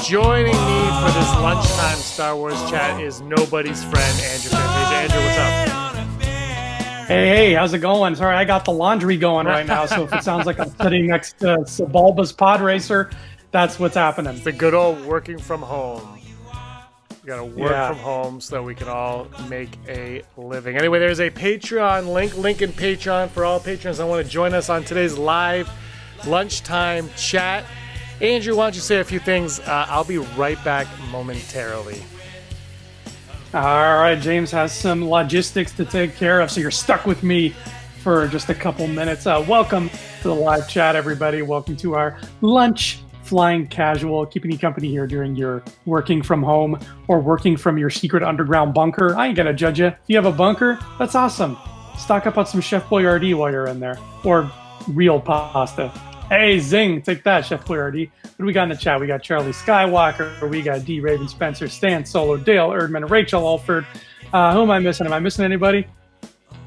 Joining me for this lunchtime Star Wars chat is nobody's friend, Andrew Fantasia. Andrew, what's up? Hey, how's it going? Sorry, I got the laundry going right now, so if it sounds like I'm sitting next to Sebulba's pod racer, that's what's happening. It's the good old working from home. We gotta work from home so that we can all make a living. Anyway, there's a Patreon link in Patreon for all patrons that want to join us on today's live lunchtime chat. Andrew, why don't you say a few things? I'll be right back momentarily. All right, James has some logistics to take care of, so you're stuck with me for just a couple minutes. Welcome to the live chat, everybody. Welcome to our lunch flying casual, keeping you company here during your working from home or working from your secret underground bunker. I ain't gonna judge you. If you have a bunker, that's awesome. Stock up on some Chef Boyardee while you're in there, or real pasta. Hey, zing, take that, Chef Boyardee. What do we got in the chat? We got Charlie Skywalker, we got D. Raven Spencer, Stan Solo, Dale Erdman, Rachel Alford. Who am I missing? Am I missing anybody?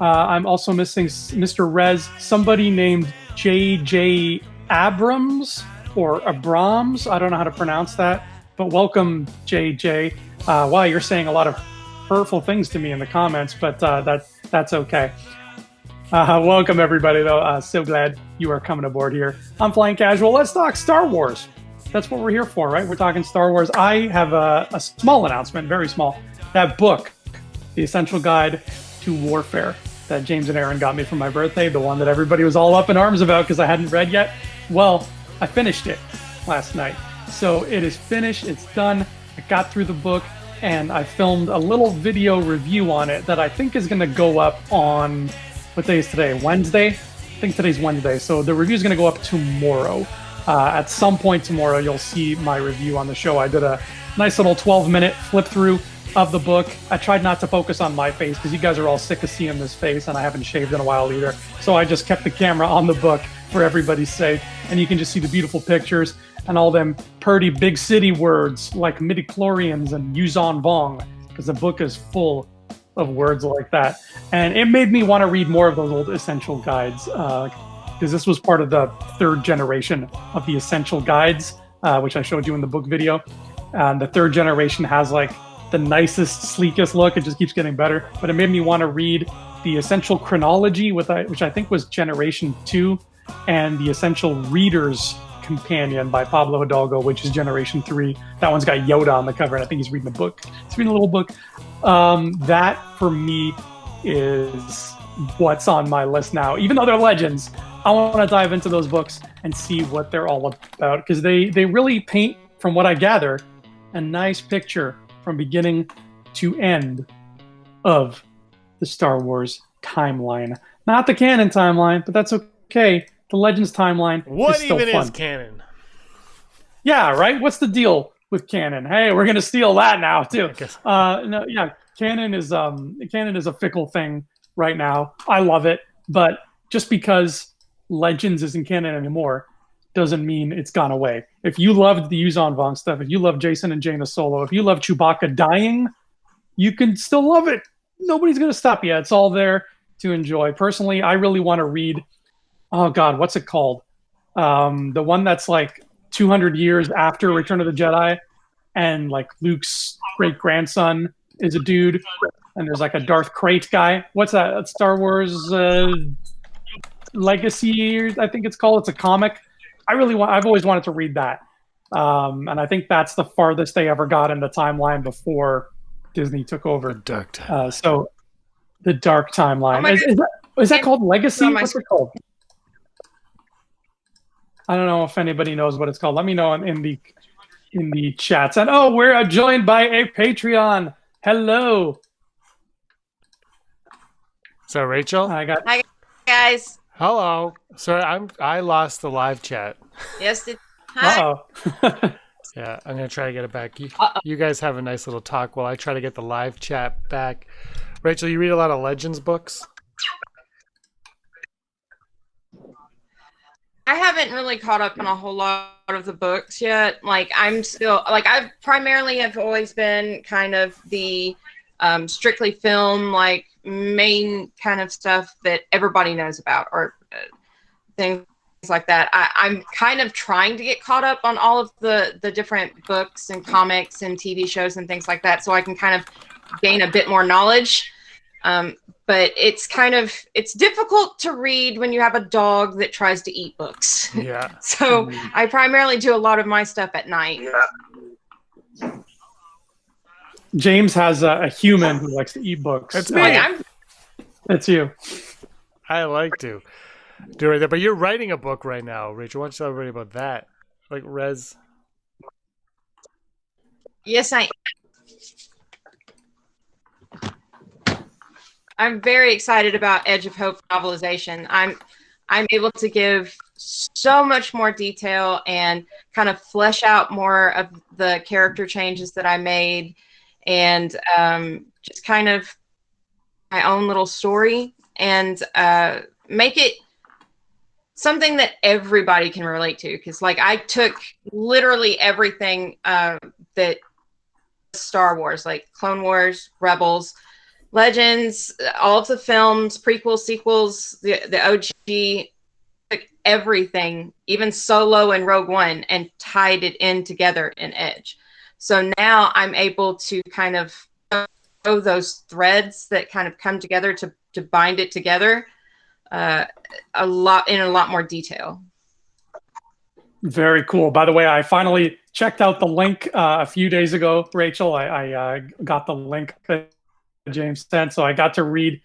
I'm also missing Mr. Rez, somebody named J.J. Abrams or Abrams. I don't know how to pronounce that, but welcome, J.J. Wow, you're saying a lot of hurtful things to me in the comments, but that's okay. Welcome, everybody, though. So glad you are coming aboard here. I'm Flying Casual. Let's talk Star Wars. That's what we're here for, right? We're talking Star Wars. I have a small announcement, very small. That book, The Essential Guide to Warfare, that James and Aaron got me for my birthday, the one that everybody was all up in arms about because I hadn't read yet. Well, I finished it last night. So it is finished. It's done. I got through the book, and I filmed a little video review on it that I think is going to go up on... What day is today? Wednesday? I think today's Wednesday. So the review is going to go up tomorrow. At some point tomorrow, you'll see my review on the show. I did a nice little 12-minute flip through of the book. I tried not to focus on my face because you guys are all sick of seeing this face, and I haven't shaved in a while either. So I just kept the camera on the book for everybody's sake. And you can just see the beautiful pictures and all them purty big city words like midichlorians and Yuzon Vong, because the book is full of words like that. And it made me want to read more of those old essential guides, because this was part of the third generation of the essential guides, which I showed you in the book video. And the third generation has like the nicest, sleekest look. It just keeps getting better. But it made me want to read the essential chronology, which I think was generation 2, and the essential reader's companion by Pablo Hidalgo, which is generation 3. That one's got Yoda on the cover, and I think he's reading a book. He's reading a little book. That for me is what's on my list now. Even though they're legends, I want to dive into those books and see what they're all about, because they really paint, from what I gather, a nice picture from beginning to end of the Star Wars timeline. Not the canon timeline, but that's okay. The Legends timeline what is still even fun. Is canon? Yeah, right? What's the deal with canon? Hey, we're going to steal that now, too. No, yeah, canon is a fickle thing right now. I love it, but just because Legends isn't canon anymore doesn't mean it's gone away. If you loved the Yuzon Vong stuff, if you love Jason and Jaina Solo, if you love Chewbacca dying, you can still love it. Nobody's going to stop you. It's all there to enjoy. Personally, I really want to read, oh God, what's it called? The one that's like 200 years after Return of the Jedi, and like Luke's great-grandson is a dude, and there's like a Darth Krayt guy. What's that? Star Wars Legacy, I think it's called. It's a comic. I've always wanted to read that. And I think that's the farthest they ever got in the timeline before Disney took over. The Dark Timeline. So the Dark Timeline. Is that called Legacy? What's it called? I don't know if anybody knows what it's called. Let me know in the chats. And we're joined by a Patreon. Hello. So Rachel? Hi, guys. Hello. Sorry, I lost the live chat. Yes, hi. Uh-oh. Yeah, I'm gonna try to get it back. Uh-oh. You guys have a nice little talk while I try to get the live chat back. Rachel, you read a lot of Legends books? I haven't really caught up on a whole lot of the books yet. Like, I'm still, like, I've primarily have always been kind of the strictly film, like, main kind of stuff that everybody knows about, or things like that. I'm kind of trying to get caught up on all of the different books and comics and TV shows and things like that, so I can kind of gain a bit more knowledge. But it's difficult to read when you have a dog that tries to eat books. Yeah. So I primarily do a lot of my stuff at night. James has a human who likes to eat books. It's me. It's you. I like to do it, but you're writing a book right now, Rachel. Why don't you tell everybody about that? Like Rez. Yes, I'm very excited about Edge of Hope novelization. I'm able to give so much more detail and kind of flesh out more of the character changes that I made, and just kind of my own little story, and make it something that everybody can relate to. Because, like, I took literally everything that Star Wars, like Clone Wars, Rebels, Legends, all of the films, prequels, sequels, the OG, like everything, even Solo and Rogue One, and tied it in together in Edge. So now I'm able to kind of show those threads that kind of come together to bind it together in a lot more detail. Very cool. By the way, I finally checked out the link a few days ago, Rachel. I got the link that James sent, so I got to read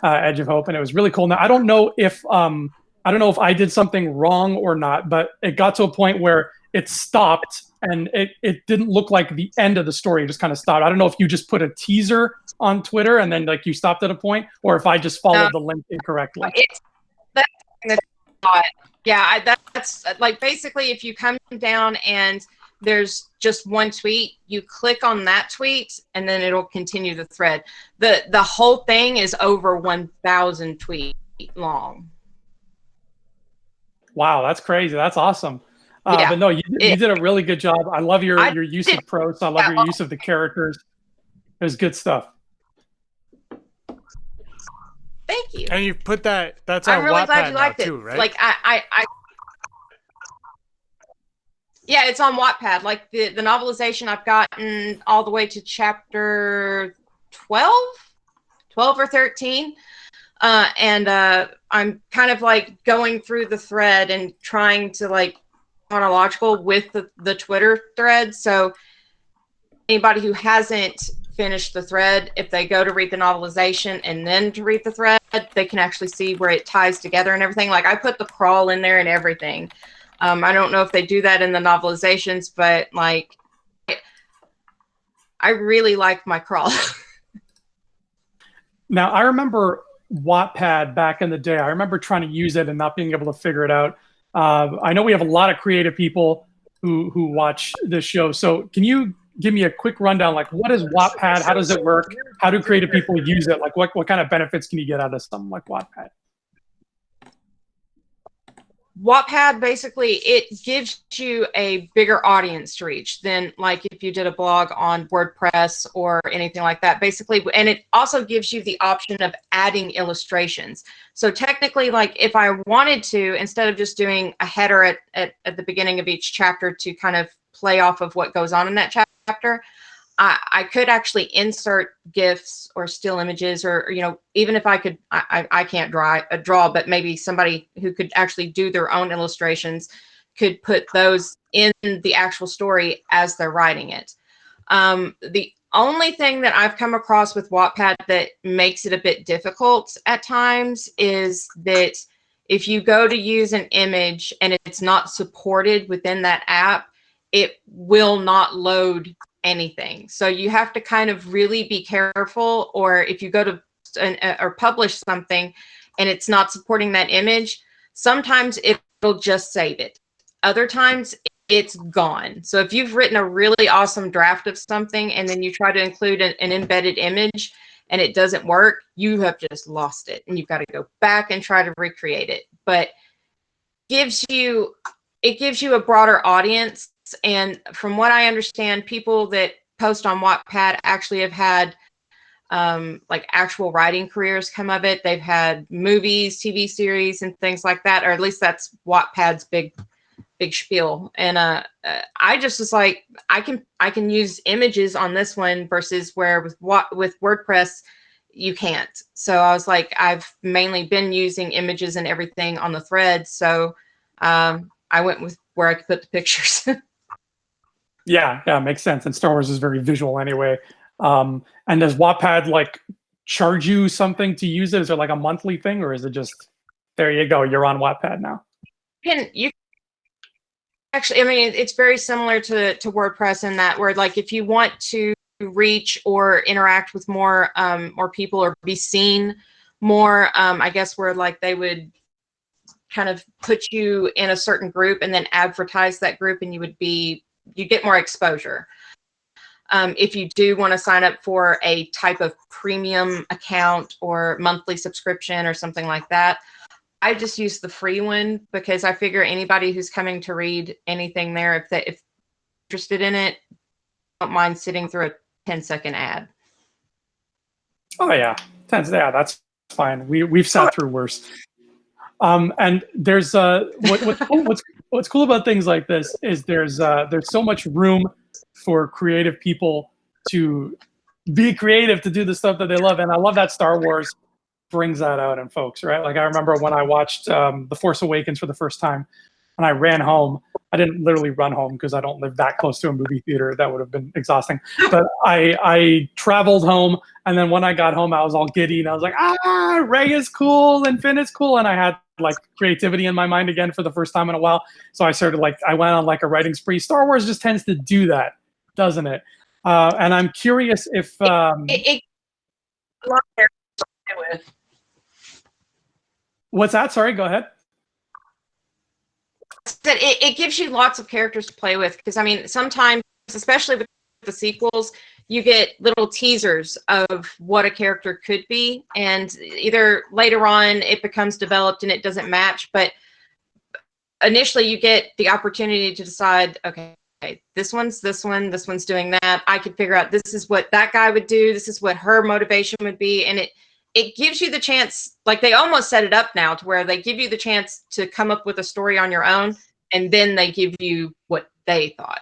Edge of Hope, and it was really cool. Now, I don't know if I did something wrong or not, but it got to a point where it stopped, and it didn't look like the end of the story. It just kind of stopped. I don't know if you just put a teaser on Twitter and then like you stopped at a point, or if I just followed the link incorrectly. That's like, basically, if you come down and there's just one tweet, you click on that tweet and then it'll continue the thread. The whole thing is over 1,000 tweets long. Wow, that's crazy. That's awesome. But no, you did a really good job. I love your use of prose. I love your use of the characters. It was good stuff. Thank you. And you put that's on I'm really Wattpad glad you liked now it. too, right? Like yeah, it's on Wattpad. Like the novelization, I've gotten all the way to chapter 12 or 13. And I'm kind of like going through the thread and trying to like chronological with the Twitter thread. So anybody who hasn't finished the thread, if they go to read the novelization and then to read the thread, they can actually see where it ties together and everything. Like, I put the crawl in there and everything. I don't know if they do that in the novelizations, but like, I really like my crawl. Now, I remember Wattpad back in the day. I remember trying to use it and not being able to figure it out. I know we have a lot of creative people who watch this show. So can you give me a quick rundown? Like, what is Wattpad? How does it work? How do creative people use it? Like, what kind of benefits can you get out of something like Wattpad? Wattpad, basically, it gives you a bigger audience to reach than like if you did a blog on WordPress or anything like that, basically. And it also gives you the option of adding illustrations. So technically, like, if I wanted to, instead of just doing a header at the beginning of each chapter to kind of play off of what goes on in that chapter, I could actually insert GIFs or still images, or, you know, even if I could, I can't draw, but maybe somebody who could actually do their own illustrations could put those in the actual story as they're writing it. The only thing that I've come across with Wattpad that makes it a bit difficult at times is that if you go to use an image and it's not supported within that app, it will not load anything. So you have to kind of really be careful, or if you go to or publish something and it's not supporting that image, sometimes it'll just save it. Other times it's gone. So if you've written a really awesome draft of something and then you try to include an embedded image and it doesn't work, you have just lost it and you've got to go back and try to recreate it. But it gives you a broader audience. And from what I understand, people that post on Wattpad actually have had like actual writing careers come of it. They've had movies, TV series, and things like that, or at least that's Wattpad's big spiel. And I just was like, I can use images on this one versus where with WordPress you can't. So I was like, I've mainly been using images and everything on the thread. So I went with where I could put the pictures. Yeah, makes sense. And Star Wars is very visual anyway. And does Wattpad like charge you something to use it? Is it like a monthly thing, or is it just there you go, you're on Wattpad now? You actually, I mean, it's very similar to WordPress in that where like if you want to reach or interact with more people or be seen more, I guess where like they would kind of put you in a certain group and then advertise that group, and you get more exposure. If you do want to sign up for a type of premium account or monthly subscription or something like that, I just use the free one because I figure anybody who's coming to read anything there, if they're interested in it, don't mind sitting through a 10-second ad. Oh yeah, that's fine. We've sat through worse. And there's what's cool about things like this is there's so much room for creative people to be creative, to do the stuff that they love. And I love that Star Wars brings that out in folks, right? Like I remember when I watched The Force Awakens for the first time and I ran home. I didn't literally run home because I don't live that close to a movie theater. That would have been exhausting. But I traveled home, and then when I got home, I was all giddy and I was like, Rey is cool and Finn is cool. And I had like creativity in my mind again for the first time in a while. So I went on like a writing spree. Star Wars just tends to do that, doesn't it? And I'm curious if what's that? Sorry, go ahead. That it gives you lots of characters to play with, because I mean sometimes, especially with the sequels, you get little teasers of what a character could be, and either later on it becomes developed and it doesn't match, but initially you get the opportunity to decide, okay, this one's doing that. I could figure out this is what that guy would do, this is what her motivation would be, and it gives you the chance, like they almost set it up now to where they give you the chance to come up with a story on your own, and then they give you what they thought.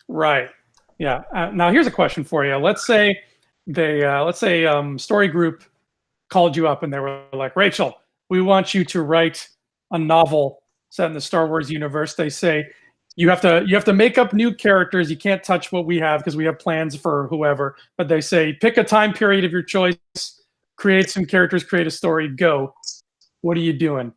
Right. Yeah. Now here's a question for you. Let's say Story Group called you up and they were like, Rachel, we want you to write a novel set in the Star Wars universe. They say you have to make up new characters. You can't touch what we have because we have plans for whoever. But they say pick a time period of your choice, create some characters, create a story, go. What are you doing?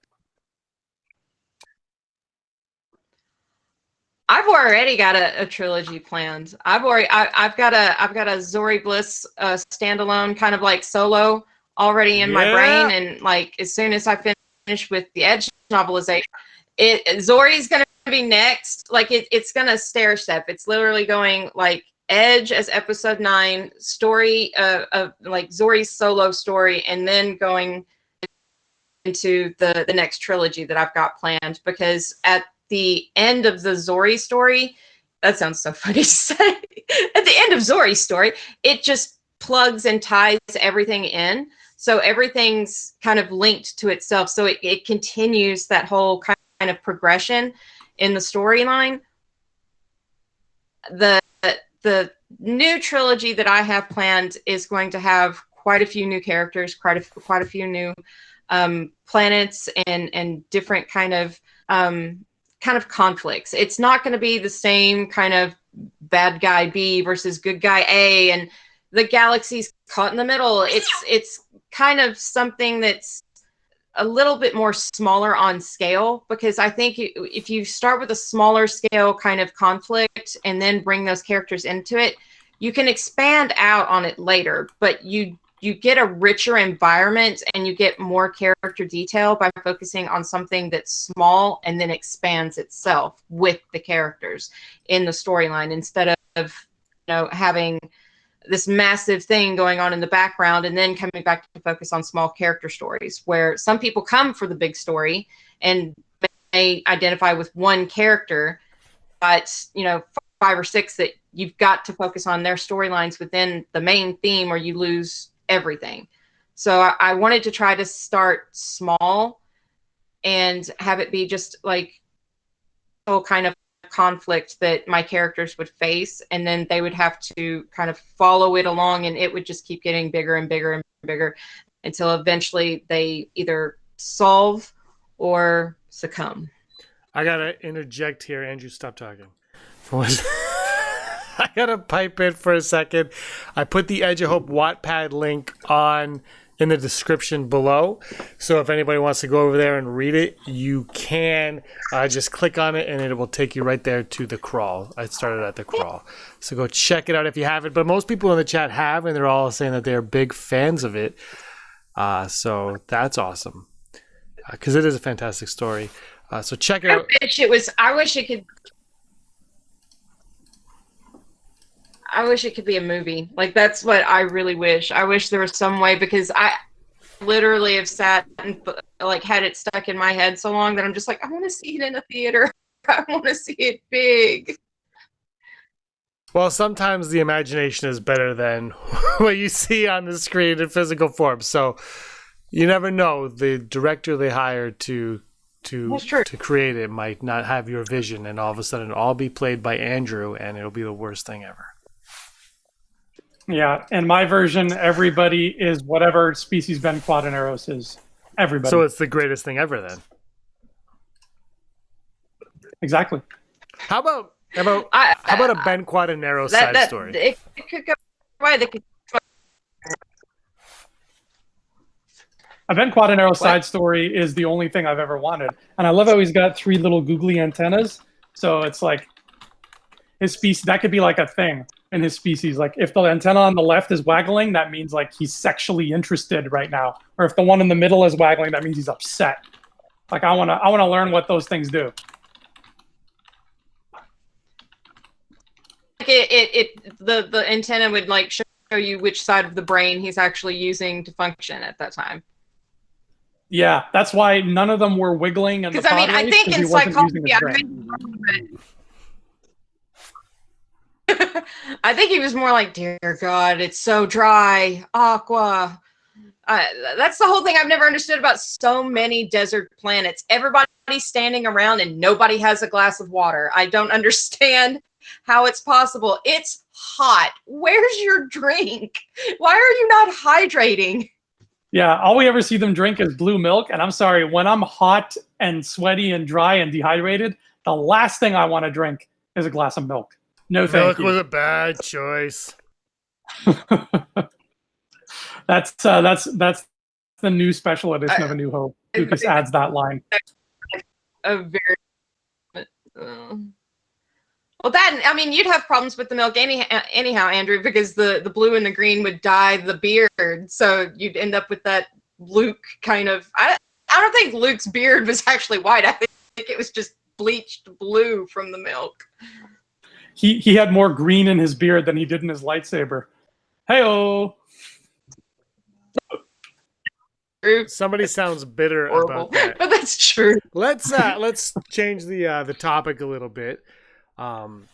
I've already got a trilogy planned. I've got a Zori Bliss standalone kind of like solo already in my brain, and like as soon as I finish with the Edge novelization, Zori's gonna be next. Like it's gonna stair step. It's literally going like Edge as episode 9, story of like Zori's solo story, and then going into the next trilogy that I've got planned, because at the end of the Zori story, that sounds so funny to say, at the end of Zori's story, it just plugs and ties everything in. So everything's kind of linked to itself. So it continues that whole kind of progression in the storyline. The new trilogy that I have planned is going to have quite a few new characters, quite a few new planets and different kind of conflicts. It's not going to be the same kind of bad guy B versus good guy A and the galaxy's caught in the middle. It's kind of something that's a little bit more smaller on scale, because I think if you start with a smaller scale kind of conflict and then bring those characters into it, you can expand out on it later, but you get a richer environment and you get more character detail by focusing on something that's small and then expands itself with the characters in the storyline, instead of having this massive thing going on in the background and then coming back to focus on small character stories, where some people come for the big story and they identify with one character, but 5 or 6 that you've got to focus on their storylines within the main theme, or you lose everything. So I wanted to try to start small and have it be just like a kind of conflict that my characters would face, and then they would have to kind of follow it along, and it would just keep getting bigger and bigger and bigger until eventually they either solve or succumb. I gotta interject here. Andrew, stop talking. I gotta pipe in for a second. I put the Edge of Hope Wattpad link in the description below, so if anybody wants to go over there and read it, you can just click on it and it will take you right there to the crawl. I started at the crawl, so go check it out if you haven't. But most people in the chat have, and they're all saying that they're big fans of it, so that's awesome, because it is a fantastic story. So check it out. I wish it could be a movie. Like, that's what I really wish. I wish there was some way, because I literally have sat and like had it stuck in my head so long that I'm just like, I want to see it in a theater. I want to see it big. Well, sometimes the imagination is better than what you see on the screen in physical form. So you never know. The director they hired to create it might not have your vision, and all of a sudden it'll all be played by Andrew, and it'll be the worst thing ever. Yeah, in my version, everybody is whatever species Ben Quaterneros is. Everybody. So it's the greatest thing ever, then. Exactly. How about a Ben Quaterneros side story? It could go away. A Ben Quaterneros side story is the only thing I've ever wanted, and I love how he's got 3 little googly antennas. So it's like his species, that could be like a thing in his species. Like, if the antenna on the left is waggling, that means like he's sexually interested right now. Or if the one in the middle is waggling, that means he's upset. Like, I wanna learn what those things do. The antenna would like show you which side of the brain he's actually using to function at that time. Yeah, that's why none of them were wiggling. Because I think in psychology, I think he was more like, dear God, it's so dry, aqua. That's the whole thing I've never understood about so many desert planets. Everybody's standing around and nobody has a glass of water. I don't understand how it's possible. It's hot. Where's your drink? Why are you not hydrating? Yeah, all we ever see them drink is blue milk. And I'm sorry, when I'm hot and sweaty and dry and dehydrated, the last thing I want to drink is a glass of milk. No, thank you. Milk was a bad choice. That's the new special edition of A New Hope. Lucas adds that line. A very well, you'd have problems with the milk anyhow, Andrew, because the blue and the green would dye the beard, so you'd end up with that Luke kind of. I don't think Luke's beard was actually white. I think it was just bleached blue from the milk. He had more green in his beard than he did in his lightsaber. Hey-oh. Somebody sounds bitter about that. But that's true. Let's change the topic a little bit,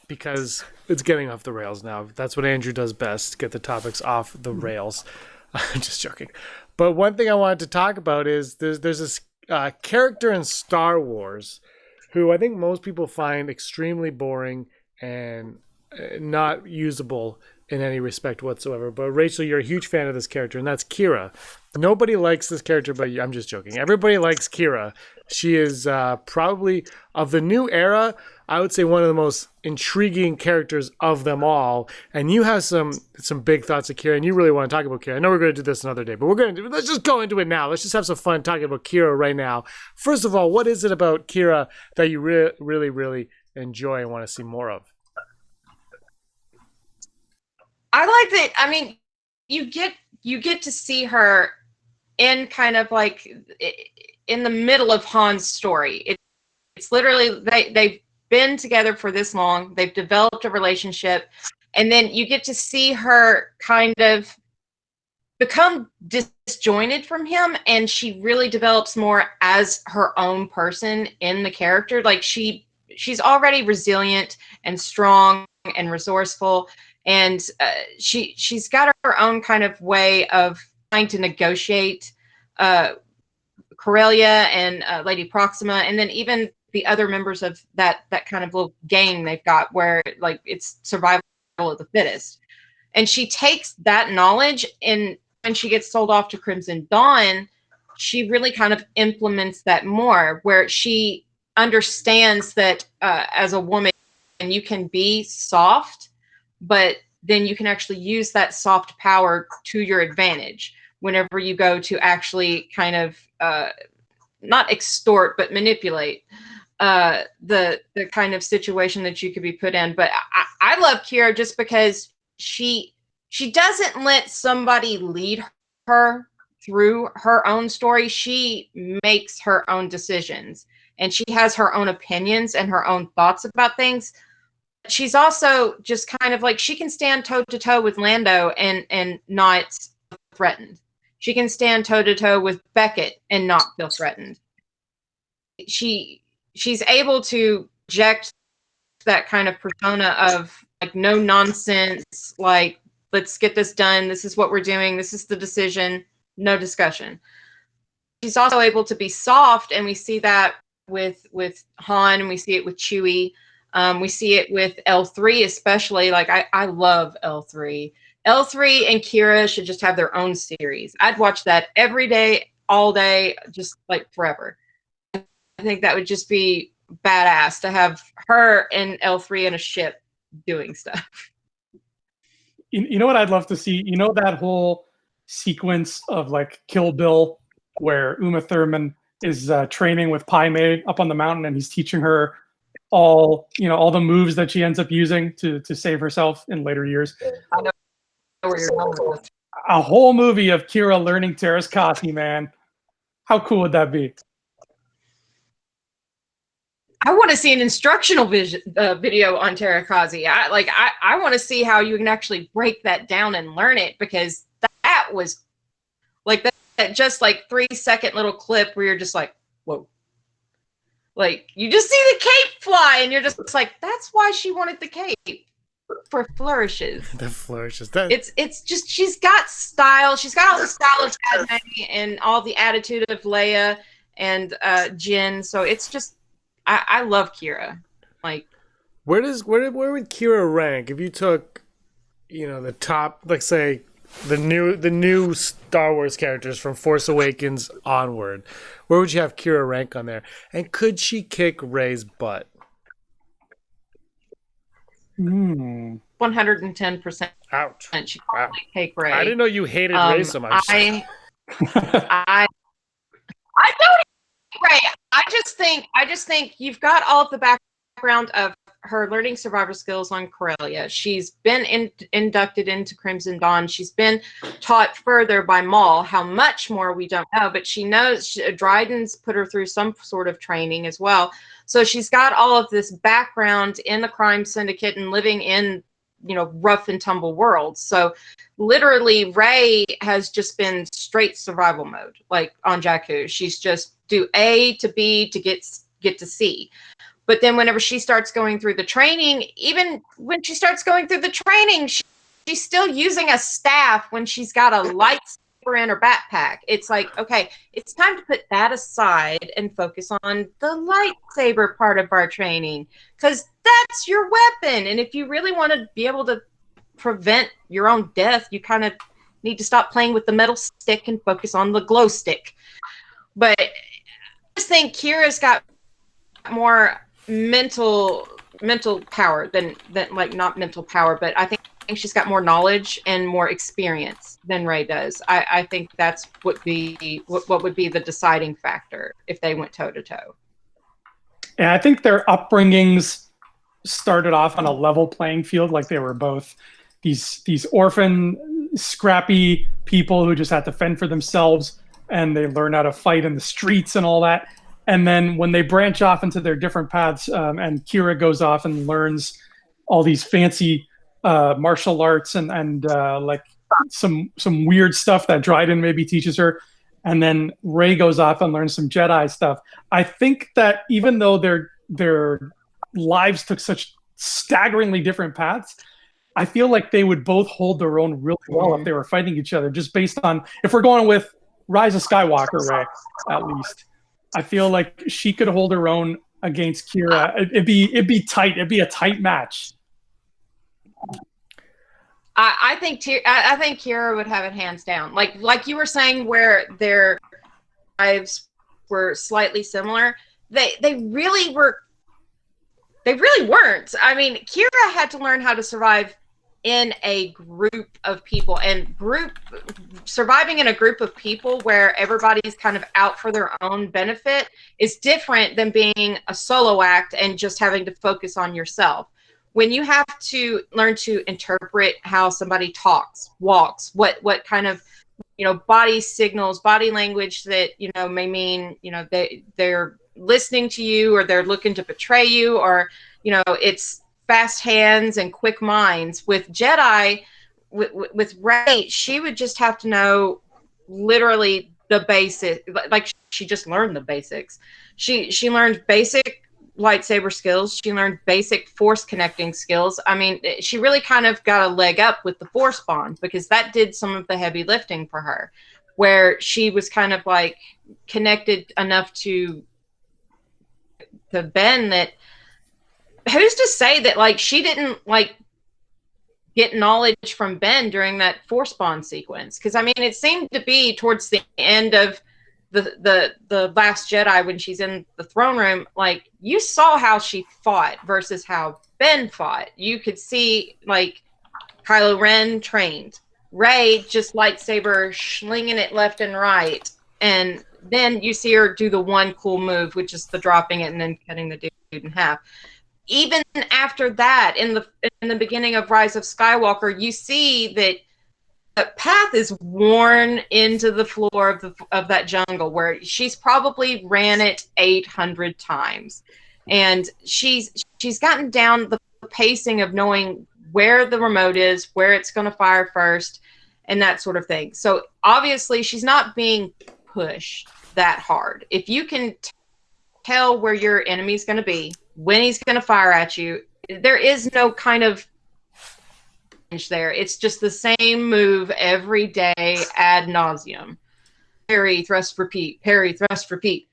because it's getting off the rails now. That's what Andrew does best, get the topics off the rails. I'm just joking. But one thing I wanted to talk about is there's this character in Star Wars who I think most people find extremely boring and not usable in any respect whatsoever. But Rachel, you're a huge fan of this character, and that's Kiera. Nobody likes this character, but I'm just joking. Everybody likes Kiera. She is probably, of the new era, I would say one of the most intriguing characters of them all. And you have some big thoughts of Kiera, and you really want to talk about Kiera. I know we're going to do this another day, but let's just go into it now. Let's just have some fun talking about Kiera right now. First of all, what is it about Kiera that you really, really enjoy and want to see more of? I like that. I mean, you get to see her in kind of like in the middle of Han's story. It's literally they've been together for this long. They've developed a relationship, and then you get to see her kind of become disjointed from him, and she really develops more as her own person in the character. Like she's already resilient and strong and resourceful. And she's got her own kind of way of trying to negotiate Corellia and Lady Proxima, and then even the other members of that kind of little gang they've got, where like it's survival of the fittest. And she takes that knowledge, and when she gets sold off to Crimson Dawn, she really kind of implements that more, where she understands that as a woman, you can be soft, but then you can actually use that soft power to your advantage whenever you go to actually kind of not extort, but manipulate the kind of situation that you could be put in. But I love Kiera just because she doesn't let somebody lead her through her own story. She makes her own decisions, and she has her own opinions and her own thoughts about things. She's also just kind of like, she can stand toe to toe with Lando and not threatened. She can stand toe to toe with Beckett and not feel threatened. She's able to project that kind of persona of like no nonsense, like let's get this done. This is what we're doing. This is the decision. No discussion. She's also able to be soft, and we see that with Han, and we see it with Chewie. We see it with L3 especially. Like I love L3. L3 and Kiera should just have their own series. I'd watch that every day, all day, just like forever. I think that would just be badass to have her and L3 in a ship doing stuff. You know what I'd love to see? You know that whole sequence of like Kill Bill where Uma Thurman is training with Pai Mei up on the mountain, and he's teaching her all the moves that she ends up using to save herself in later years. I know where you're going with this. A whole movie of Kiera learning Terraskasi, man. How cool would that be? I want to see an instructional video on Terraskasi. I want to see how you can actually break that down and learn it, because that was like that just like 3-second little clip where you're just like, whoa. Like, you just see the cape fly, and you're just like, that's why she wanted the cape, for flourishes. The flourishes. It's just, she's got style. She's got all the style of Padme and all the attitude of Leia and Jin. So it's just, I love Kiera. Like, where would Kiera rank if you took, the top, like say, the new Star Wars characters from Force Awakens onward? Where would you have Kiera rank on there? And could she kick Rey's butt? 110%. Ouch. She probably kick Rey. I didn't know you hated Rey so much. I don't hate Rey. I just think you've got all of the background of her learning survivor skills on Corellia. She's been inducted into Crimson Dawn. She's been taught further by Maul. How much more, we don't know, but she knows Dryden's put her through some sort of training as well. So she's got all of this background in the crime syndicate and living in, rough and tumble worlds. So literally Rey has just been straight survival mode, like on Jakku. She's just do A to B to get to C. But then whenever she starts going through the training, even when she starts going through the training, she's still using a staff when she's got a lightsaber in her backpack. It's like, okay, it's time to put that aside and focus on the lightsaber part of our training, because that's your weapon. And if you really want to be able to prevent your own death, you kind of need to stop playing with the metal stick and focus on the glow stick. But I just think Kiera's got more mental power than like, not mental power, but I think she's got more knowledge and more experience than Rey does. I think that's what would be the deciding factor if they went toe to toe. And I think their upbringings started off on a level playing field, like they were both these orphan, scrappy people who just had to fend for themselves, and they learn how to fight in the streets and all that. And then when they branch off into their different paths, and Kiera goes off and learns all these fancy martial arts and like some weird stuff that Dryden maybe teaches her, and then Rey goes off and learns some Jedi stuff. I think that even though their lives took such staggeringly different paths, I feel like they would both hold their own really well if they were fighting each other, just based on, if we're going with Rise of Skywalker, Rey, at least. I feel like she could hold her own against Kiera. It'd be tight. It'd be a tight match. I think Kiera would have it hands down. Like you were saying, where their lives were slightly similar. They really were. They really weren't. I mean, Kiera had to learn how to survive in a group of people, and surviving in a group of people where everybody's kind of out for their own benefit is different than being a solo act and just having to focus on yourself. When you have to learn to interpret how somebody talks, walks, what kind of, body signals, body language that, may mean, they're listening to you, or they're looking to betray you, or, it's fast hands and quick minds. With Jedi, with Rey, she would just have to know literally the basic, like she just learned the basics. She learned basic lightsaber skills. She learned basic force connecting skills. I mean, she really kind of got a leg up with the force bond, because that did some of the heavy lifting for her, where she was kind of like connected enough to Ben that, who's to say that like she didn't like get knowledge from Ben during that force bond sequence? Because I mean, it seemed to be towards the end of the Last Jedi, when she's in the throne room, like you saw how she fought versus how Ben fought. You could see like Kylo Ren trained, Rey just lightsaber slinging it left and right, and then you see her do the one cool move, which is the dropping it and then cutting the dude in half. Even after that, in the beginning of Rise of Skywalker, you see that the path is worn into the floor of that jungle, where she's probably ran it 800 times, and she's gotten down the pacing of knowing where the remote is, where it's going to fire first, and that sort of thing. So obviously, she's not being pushed that hard. If you can tell where your enemy's going to be, when he's going to fire at you, there is no kind of there. It's just the same move every day ad nauseum. Parry, thrust, repeat. Parry, thrust, repeat.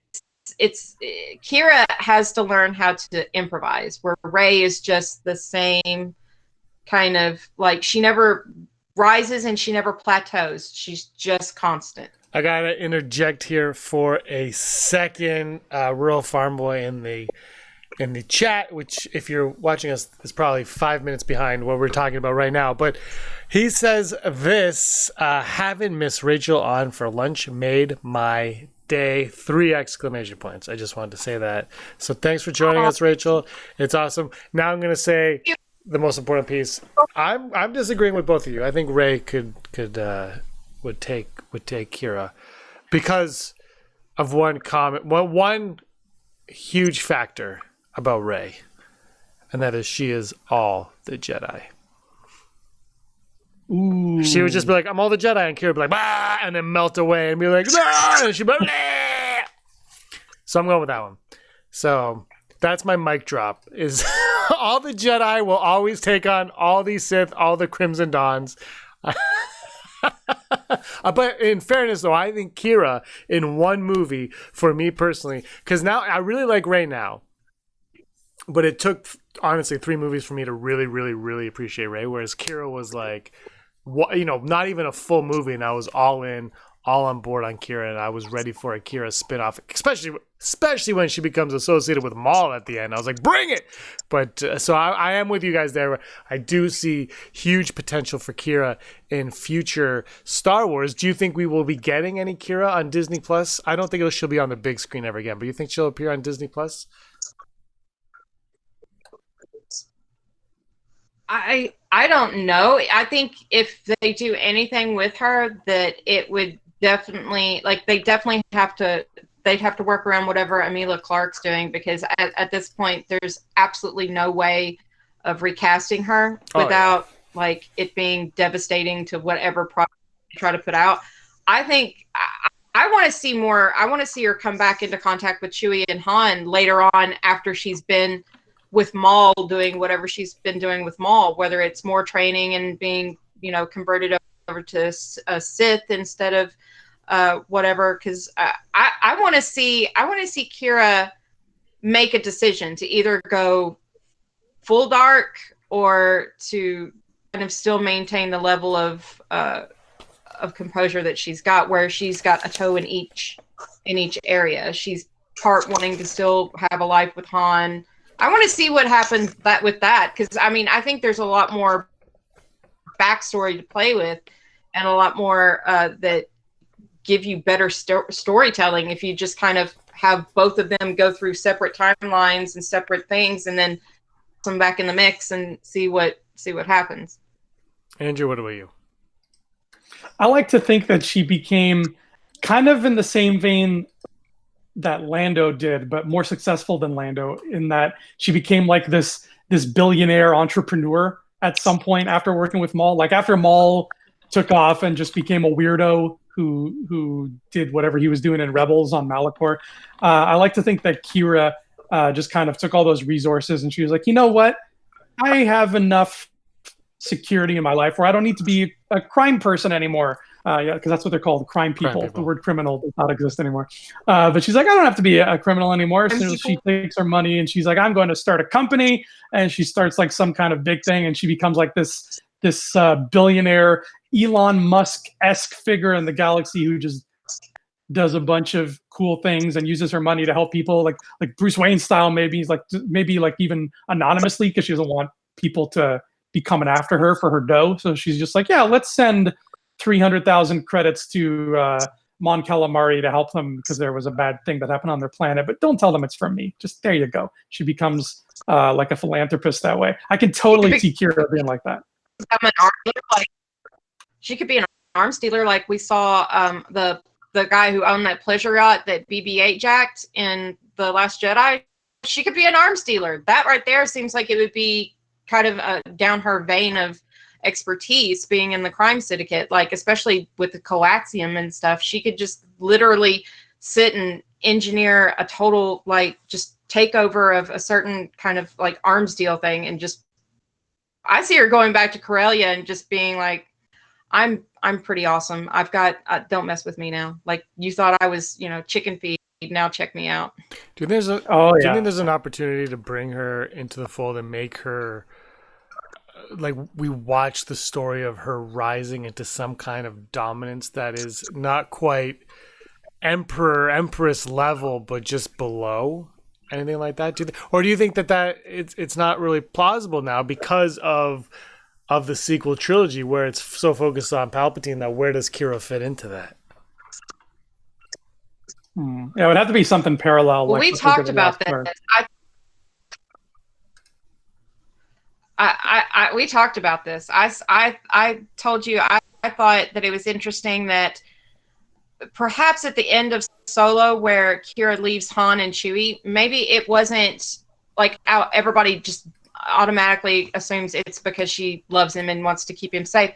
It's Kiera has to learn how to improvise, where Rey is just the same kind of, like, she never rises and she never plateaus. She's just constant. I gotta interject here for a second. Rural Farm Boy in the chat, which if you're watching us is probably 5 minutes behind what we're talking about right now, but he says this: having Miss Rachel on for lunch made my day. 3 exclamation points. I just wanted to say that. So thanks for joining us, Rachel. It's awesome. Now I'm gonna say the most important piece. I'm disagreeing with both of you. I think Rey would take Kiera because of one comment. Well, one huge factor about Rey, and that is she is all the Jedi. Ooh. She would just be like, I'm all the Jedi, and Kiera would be like, bah! And then melt away and be like, nah! And she'd be like, nah! So I'm going with that one. So that's my mic drop, is all the Jedi will always take on all the Sith, all the Crimson Dawns. But in fairness, though, I think Kiera in one movie, for me personally, because now I really like Rey now. But it took, honestly, 3 movies for me to really, really, really appreciate Rey. Whereas Kiera was like, not even a full movie, and I was all in, all on board on Kiera, and I was ready for a Kiera spinoff, especially when she becomes associated with Maul at the end. I was like, bring it! But so I am with you guys there. I do see huge potential for Kiera in future Star Wars. Do you think we will be getting any Kiera on Disney Plus? I don't think she'll be on the big screen ever again, but you think she'll appear on Disney Plus? I don't know. I think if they do anything with her, that it would definitely, like, they'd have to work around whatever Emilia Clarke's doing, because at this point there's absolutely no way of recasting her without like it being devastating to whatever product they try to put out. I think I want to see more. I want to see her come back into contact with Chewie and Han later on, after she's been with Maul doing whatever she's been doing with Maul, whether it's more training and being, converted over to a Sith instead of whatever. Because I want to see Kiera make a decision to either go full dark or to kind of still maintain the level of composure that she's got, where she's got a toe in each area. She's part wanting to still have a life with Han. I want to see what happens with that, because I think there's a lot more backstory to play with, and a lot more that give you better storytelling if you just kind of have both of them go through separate timelines and separate things, and then come back in the mix and see what happens. Andrew, what about you? I like to think that she became kind of in the same vein that Lando did, but more successful than Lando, in that she became like this billionaire entrepreneur at some point after working with Maul. Like after Maul took off and just became a weirdo who did whatever he was doing in Rebels on Malachor. I like to think that Kiera just kind of took all those resources and she was like, you know what? I have enough security in my life where I don't need to be a crime person anymore. Because that's what they're called, crime people. The word criminal does not exist anymore. But she's like, I don't have to be a criminal anymore. So she takes her money and she's like, I'm going to start a company. And she starts like some kind of big thing, and she becomes like this billionaire Elon Musk-esque figure in the galaxy who just does a bunch of cool things and uses her money to help people, like Bruce Wayne style. Maybe even anonymously, because she doesn't want people to be coming after her for her dough. So she's just like, yeah, let's send 300,000 credits to Mon Calamari to help them because there was a bad thing that happened on their planet, but don't tell them it's from me. Just there you go. She becomes like a philanthropist that way. I can totally see Kiera being like that. She could be an arms dealer, like we saw the guy who owned that pleasure yacht that BB-8 jacked in The Last Jedi. She could be an arms dealer. That right there seems like it would be kind of down her vein of expertise, being in the crime syndicate, like especially with the coaxium and stuff. She could just literally sit and engineer a total like just takeover of a certain kind of like arms deal thing, and just I see her going back to Corellia and just being like, I'm pretty awesome. I've got don't mess with me now. Like you thought I was, chicken feed. Now check me out. Do you think there's an opportunity to bring her into the fold and make her like we watch the story of her rising into some kind of dominance that is not quite empress level, but just below? Anything like that? Do you think that it's not really plausible now because of the sequel trilogy, where it's so focused on Palpatine? That where does Kiera fit into that? Yeah, it would have to be something parallel. Well, we talked about that. We talked about this. I told you I thought that it was interesting that perhaps at the end of Solo, where Kiera leaves Han and Chewie, maybe it wasn't like everybody just automatically assumes it's because she loves him and wants to keep him safe.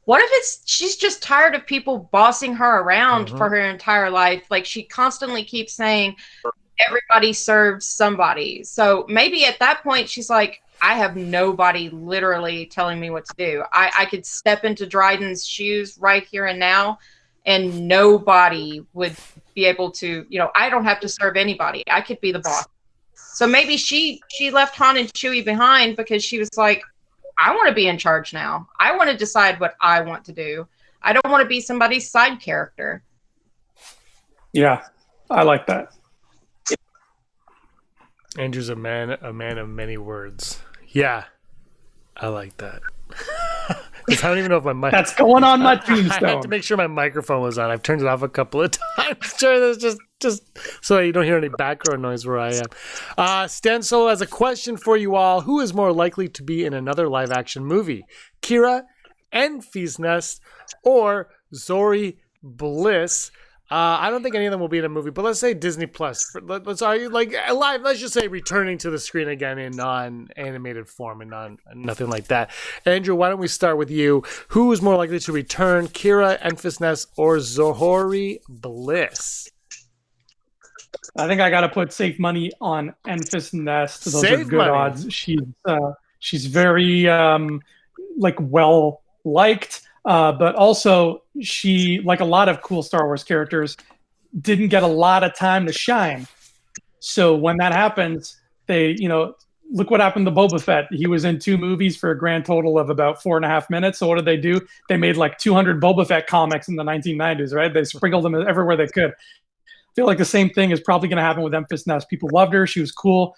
What if she's just tired of people bossing her around for her entire life? Like she constantly keeps saying everybody serves somebody. So maybe at that point she's like, I have nobody literally telling me what to do. I could step into Dryden's shoes right here and now, and nobody would be able to, I don't have to serve anybody. I could be the boss. So maybe she left Han and Chewie behind because she was like, I want to be in charge now. I want to decide what I want to do. I don't want to be somebody's side character. Yeah, I like that. Andrew's a man of many words. Yeah, I like that. I don't even know if my mic. That's going on my tombstone. I had to make sure my microphone was on. I've turned it off a couple of times. Sure, there's just so you don't hear any background noise where I am. Stan Solo has a question for you all. Who is more likely to be in another live-action movie? Kiera, Enfys Nest, or Zori Bliss? I don't think any of them will be in a movie, but let's say Disney Plus. Let's argue like live. Let's just say returning to the screen again in non-animated form and nothing like that. Andrew, why don't we start with you? Who is more likely to return, Kiera, Enfys Nest, or Zori Bliss? I think I got to put safe money on Enfys Nest. Those are good odds. She's very well liked. But also, she, like a lot of cool Star Wars characters, didn't get a lot of time to shine. So when that happens, they, look what happened to Boba Fett. He was in 2 movies for a grand total of about 4.5 minutes. So what did they do? They made like 200 Boba Fett comics in the 1990s, right? They sprinkled them everywhere they could. I feel like the same thing is probably going to happen with Enfys Nest. People loved her. She was cool.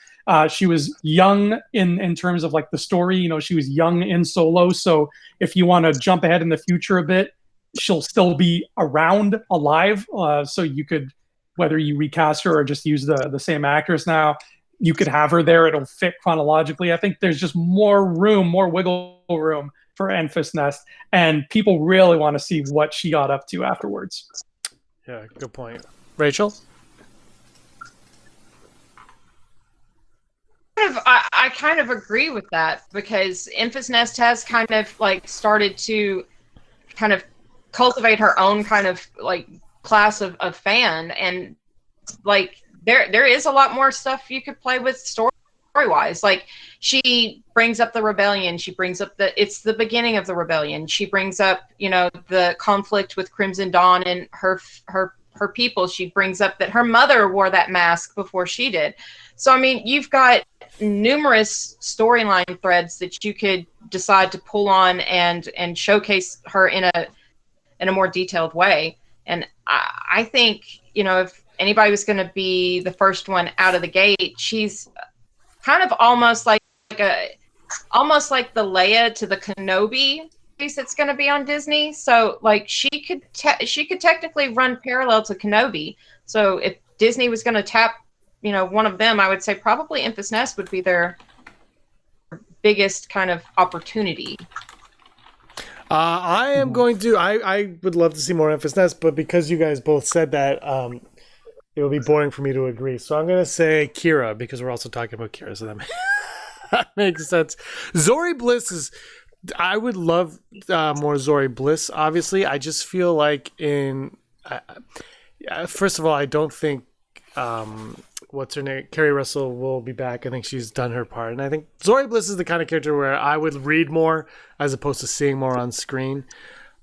She was young in terms of like the story. She was young in Solo. So if you want to jump ahead in the future a bit, she'll still be around, alive. So you could, whether you recast her or just use the same actress now, you could have her there. It'll fit chronologically. I think there's just more wiggle room for Enfys Nest. And people really want to see what she got up to afterwards. Yeah, good point. Rachel? I kind of agree with that because Enfys Nest has kind of like started to kind of cultivate her own kind of like class of fan, and like there is a lot more stuff you could play with story-wise. Like she brings up the rebellion, she brings up it's the beginning of the rebellion, she brings up the conflict with Crimson Dawn and her people. She brings up that her mother wore that mask before she did. So I mean, you've got numerous storyline threads that you could decide to pull on and showcase her in a more detailed way. And I think if anybody was going to be the first one out of the gate, she's kind of almost like the Leia to the Kenobi piece that's going to be on Disney. So like she could technically run parallel to Kenobi. So if Disney was going to tap one of them, I would say probably Enfys Nest would be their biggest kind of opportunity. I am going to I would love to see more Enfys Nest, but because you guys both said that, it will be boring for me to agree. So I'm going to say Kiera, because we're also talking about Kiera, so that makes sense. Zori Bliss I would love more Zori Bliss, obviously. I just feel like first of all, I don't think what's her name? Kerry Russell will be back. I think she's done her part. And I think Zori Bliss is the kind of character where I would read more as opposed to seeing more on screen.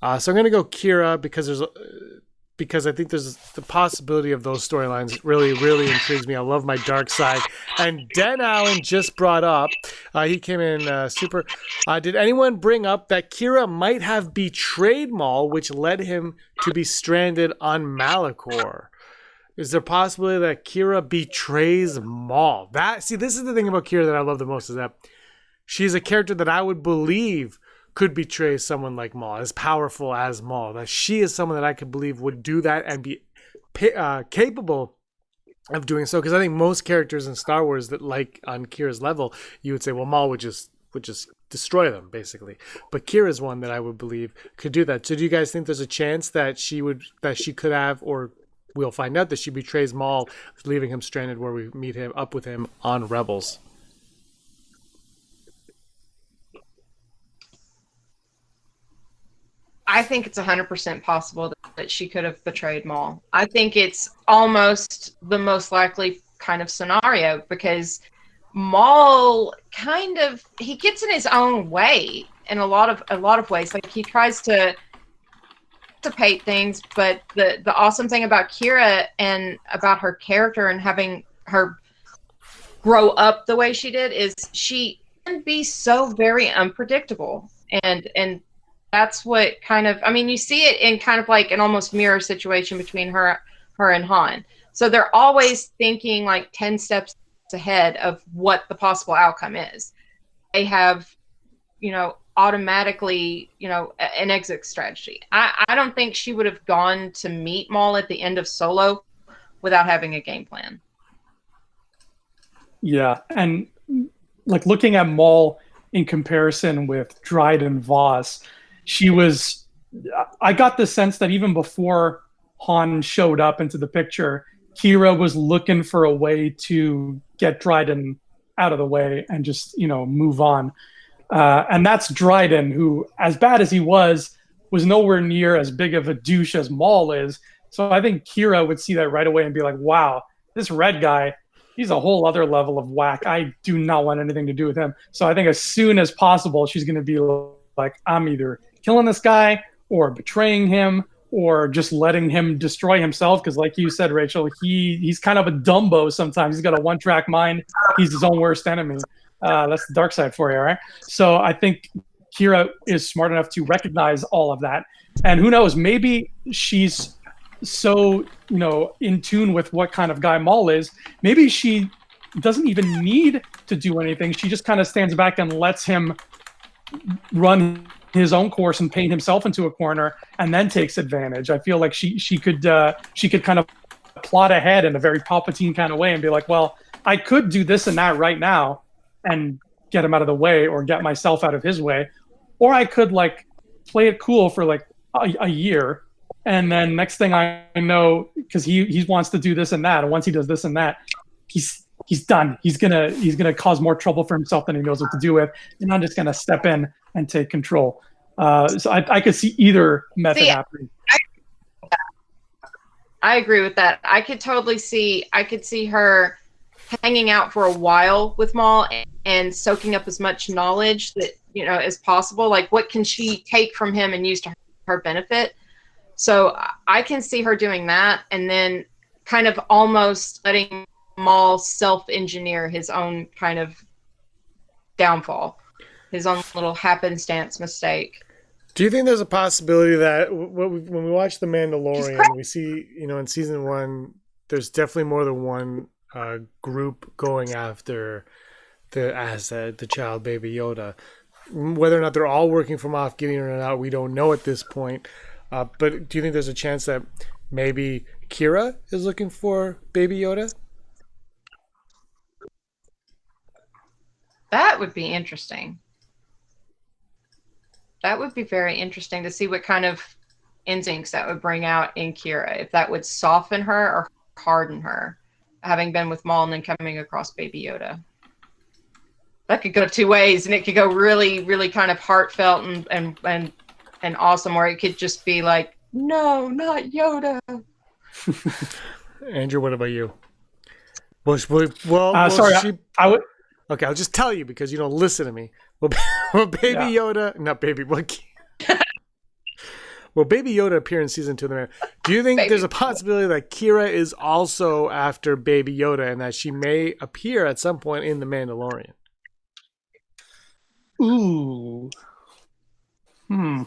So I'm going to go Kiera because I think there's the possibility of those storylines really, really intrigues me. I love my dark side. And Den Allen just brought up, he came in super. Did anyone bring up that Kiera might have betrayed Maul, which led him to be stranded on Malachor? Is there a possibility that Kiera betrays Maul? This is the thing about Kiera that I love the most, is that she's a character that I would believe could betray someone like Maul, as powerful as Maul. That she is someone that I could believe would do that and be capable of doing so. Because I think most characters in Star Wars that, like on Kiera's level, you would say, well, Maul would just destroy them, basically. But Kira's one that I would believe could do that. So do you guys think there's a chance that she could have, or we'll find out that she betrays Maul, leaving him stranded where we meet him up with him on Rebels? I think it's 100% possible that she could have betrayed Maul. I think it's almost the most likely kind of scenario, because Maul he gets in his own way in a lot of ways. Like he tries to anticipate things, but the awesome thing about Kiera and about her character and having her grow up the way she did is she can be so very unpredictable, and that's what kind of, I mean, you see it in kind of like an almost mirror situation between her and Han. So they're always thinking like 10 steps ahead of what the possible outcome is. They have, automatically, an exit strategy. I don't think she would have gone to meet Maul at the end of Solo without having a game plan. Yeah, and like looking at Maul in comparison with Dryden Voss, I got the sense that even before Han showed up into the picture, Kiera was looking for a way to get Dryden out of the way and just, move on. And that's Dryden, who, as bad as he was nowhere near as big of a douche as Maul is. So I think Kiera would see that right away and be like, wow, this red guy, he's a whole other level of whack. I do not want anything to do with him. So I think as soon as possible, she's going to be like, I'm either killing this guy or betraying him or just letting him destroy himself. Because like you said, Rachel, he's kind of a Dumbo sometimes. He's got a one-track mind. He's his own worst enemy. That's the dark side for you, right? So I think Kiera is smart enough to recognize all of that. And who knows, maybe she's so, in tune with what kind of guy Maul is, maybe she doesn't even need to do anything. She just kind of stands back and lets him run his own course and paint himself into a corner and then takes advantage. I feel like she could kind of plot ahead in a very Palpatine kind of way and be like, well, I could do this and that right now and get him out of the way or get myself out of his way. Or I could like play it cool for like a year. And then next thing I know, because he wants to do this and that, and once he does this and that, he's done. He's gonna cause more trouble for himself than he knows what to do with, and I'm just gonna step in and take control. So I could see either method happening. I agree with that. I could see her hanging out for a while with Maul and soaking up as much knowledge that as possible. Like, what can she take from him and use to her benefit? So I can see her doing that, and then kind of almost letting Maul self-engineer his own kind of downfall, his own little happenstance mistake. Do you think there's a possibility that when we watch The Mandalorian, we see, in season 1, there's definitely more than one group going after the child baby Yoda? Whether or not they're all working from Moff Gideon or not, we don't know at this point. But do you think there's a chance that maybe Kiera is looking for Baby Yoda? That would be interesting. That would be very interesting to see what kind of instincts that would bring out in Kiera. If that would soften her or harden her, having been with Maul and then coming across Baby Yoda. That could go 2 ways, and it could go really, really kind of heartfelt and awesome, or it could just be like, no, not Yoda. Andrew, what about you? Sorry, Okay, I'll just tell you because you don't listen to me. Will Baby Yoda, not Baby, will Baby Yoda appear in season 2 of the Man? Do you think there's a possibility that Kiera is also after Baby Yoda and that she may appear at some point in The Mandalorian? Ooh. I'm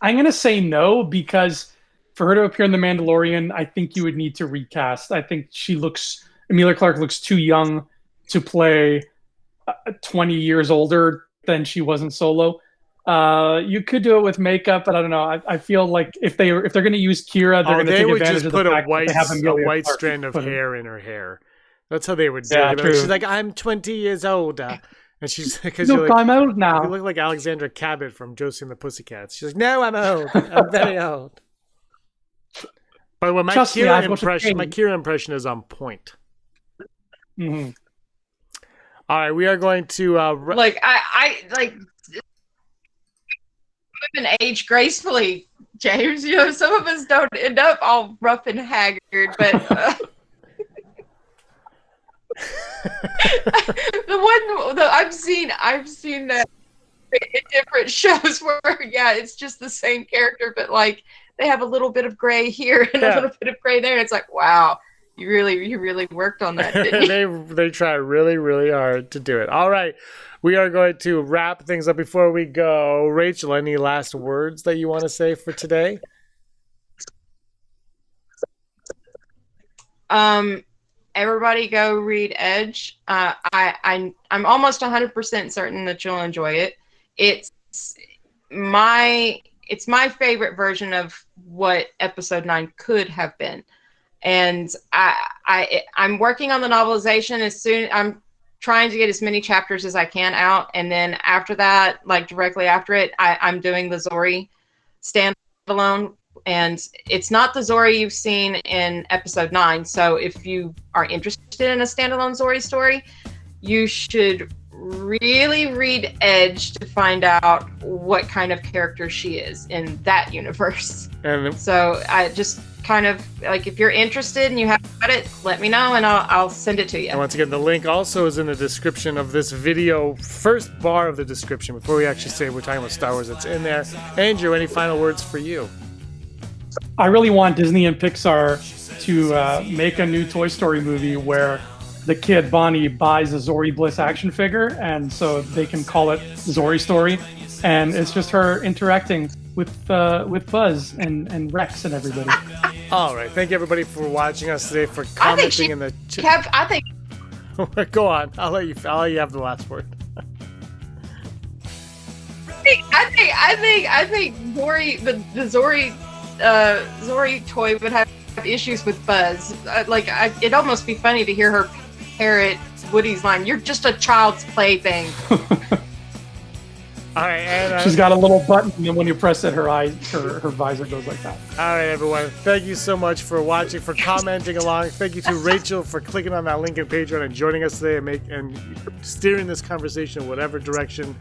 going to say no, because for her to appear in The Mandalorian, I think you would need to recast. I think Emilia Clarke looks too young to play 20 years older than she was in Solo. You could do it with makeup, but I don't know. I feel like if they're going to use Kiera, they're going to take advantage of the fact that they have a white strand of hair in her hair. That's how they would do it. True. She's like, I'm 20 years older. And she's because look, I'm old now. You look like Alexandra Cabot from Josie and the Pussycats. She's like, no, I'm old. I'm very old. By the way, my Kiera impression is on point. Mm-hmm. All right, we are going to I women age gracefully, James. Some of us don't end up all rough and haggard, but I've seen that in different shows where it's just the same character, but like they have a little bit of gray here and a little bit of gray there, and it's like, wow, You really worked on that, didn't you? They try really, really hard to do it. All right. We are going to wrap things up before we go. Rachel, any last words that you want to say for today? Everybody go read Edge. I'm almost 100% certain that you'll enjoy it. It's my favorite version of what episode 9 could have been. And I'm working on the novelization. I'm trying to get as many chapters as I can out, and then after that, like directly after it, I'm doing the Zori standalone, and it's not the Zori you've seen in episode 9. So if you are interested in a standalone Zori story, you should really read Edge to find out what kind of character she is in that universe. And so I just kind of like, if you're interested and you have it, let me know and I'll send it to you. And once again, the link also is in the description of this video, first bar of the description. Before we actually say we're talking about Star Wars, it's in there. Andrew, any final words for you? I really want Disney and Pixar to make a new Toy Story movie where the kid Bonnie buys a Zori Bliss action figure, and so they can call it Zori Story, and it's just her interacting with Buzz and Rex and everybody. All right, thank you everybody for watching us today, for commenting in the chat. I think. Go on. I'll let you have the last word. I think Zori, the Zori toy would have issues with Buzz. It'd almost be funny to hear her parrot Woody's line, "You're just a child's plaything." All right, and she's got a little button, and when you press it, her visor goes like that. All right, everyone. Thank you so much for watching, for commenting along. Thank you to Rachel for clicking on that link in Patreon and joining us today and steering this conversation in whatever direction.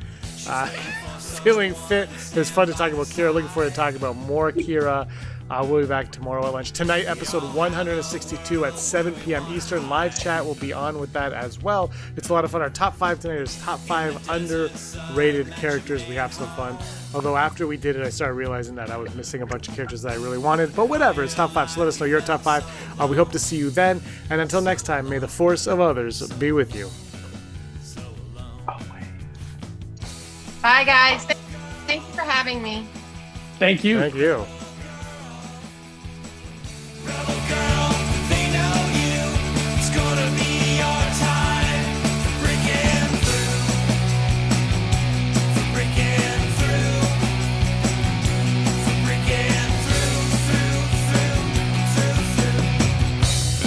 Feeling fit. It was fun to talk about Kiera. Looking forward to talking about more Kiera. We'll be back tomorrow at lunch. Tonight, episode 162 at 7 p.m. Eastern. Live chat will be on with that as well. It's a lot of fun. Our top 5 tonight is top 5 underrated characters. We have some fun. Although after we did it, I started realizing that I was missing a bunch of characters that I really wanted. But whatever, it's top 5. So let us know your top 5. We hope to see you then. And until next time, may the force of others be with you. Bye, guys. Thank you for having me. Thank you. Thank you.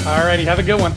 Alrighty, have a good one.